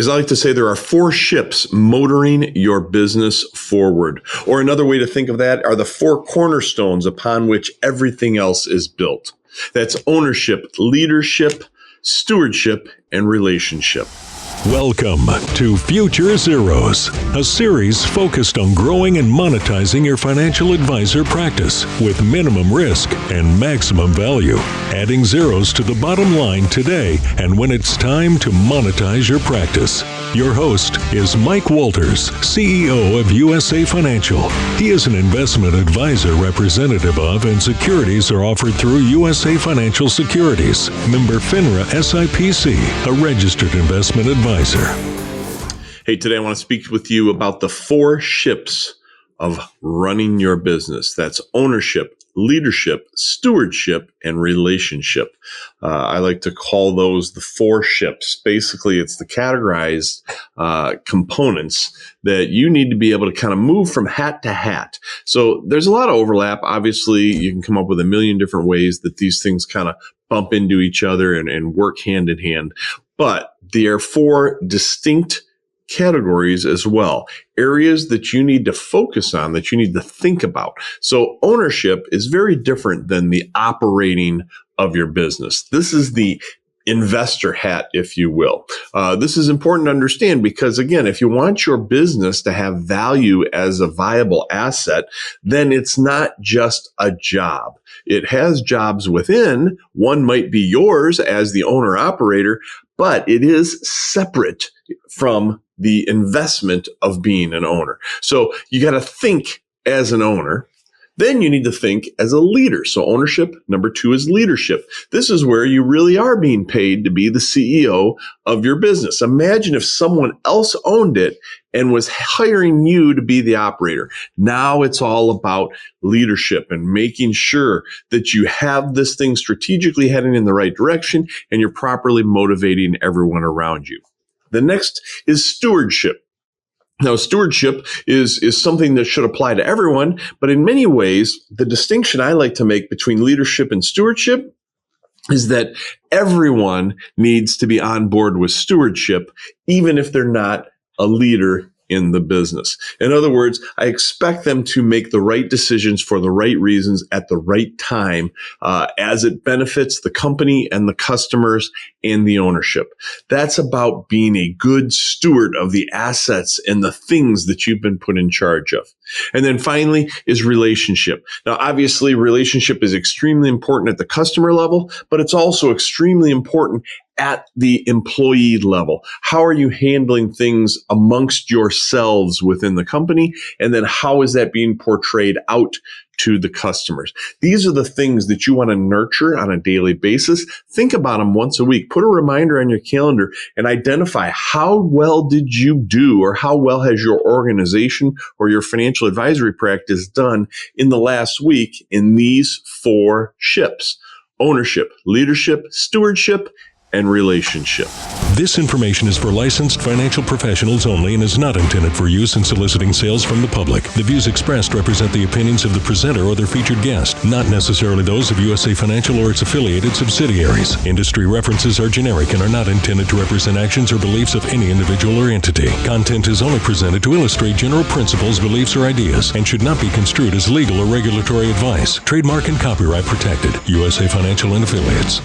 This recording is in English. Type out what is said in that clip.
As I like to say, there are 4 ships motoring your business forward. Or another way to think of that are the 4 cornerstones upon which everything else is built. That's ownership, leadership, stewardship, and relationship. Welcome to Future Zeros, a series focused on growing and monetizing your financial advisor practice with minimum risk and maximum value, adding zeros to the bottom line today and when it's time to monetize your practice. Your host is Mike Walters, CEO of USA Financial. He is an investment advisor representative of, and securities are offered through USA Financial Securities, member FINRA SIPC, a registered investment advisor. Hey, today I want to speak with you about the 4 ships of running your business. That's ownership, leadership, stewardship, and relationship. I like to call those the 4 ships. Basically, it's the categorized components that you need to be able to kind of move from hat to hat. So there's a lot of overlap. Obviously, you can come up with a million different ways that these things kind of bump into each other and work hand in hand. But there are 4 distinct categories as well, areas that you need to focus on, that you need to think about. So ownership is very different than the operating of your business. This is the investor hat, if you will. This is important to understand because, again, if you want your business to have value as a viable asset, then it's not just a job. It has jobs within. One might be yours as the owner operator, but it is separate from the investment of being an owner. So you got to think as an owner. Then you need to think as a leader. So ownership, number 2 is leadership. This is where you really are being paid to be the CEO of your business. Imagine if someone else owned it and was hiring you to be the operator. Now it's all about leadership and making sure that you have this thing strategically heading in the right direction and you're properly motivating everyone around you. The next is stewardship. Now, stewardship is something that should apply to everyone, but in many ways, the distinction I like to make between leadership and stewardship is that everyone needs to be on board with stewardship, even if they're not a leader in the business. In other words, I expect them to make the right decisions for the right reasons at the right time, as it benefits the company and the customers and the ownership. That's about being a good steward of the assets and the things that you've been put in charge of. And then finally is relationship. Now, obviously, relationship is extremely important at the customer level, but it's also extremely important at the employee level. How are you handling things amongst yourselves within the company? And then how is that being portrayed out to the customers? These are the things that you want to nurture on a daily basis. Think about them once a week. Put a reminder on your calendar and identify how well did you do, or how well has your organization or your financial advisory practice done in the last week in these 4 ships: ownership, leadership, stewardship, and relationship. This information is for licensed financial professionals only and is not intended for use in soliciting sales from the public. The views expressed represent the opinions of the presenter or their featured guest, not necessarily those of USA Financial or its affiliated subsidiaries. Industry references are generic and are not intended to represent actions or beliefs of any individual or entity. Content is only presented to illustrate general principles, beliefs, or ideas and should not be construed as legal or regulatory advice. Trademark and copyright protected. USA Financial and Affiliates.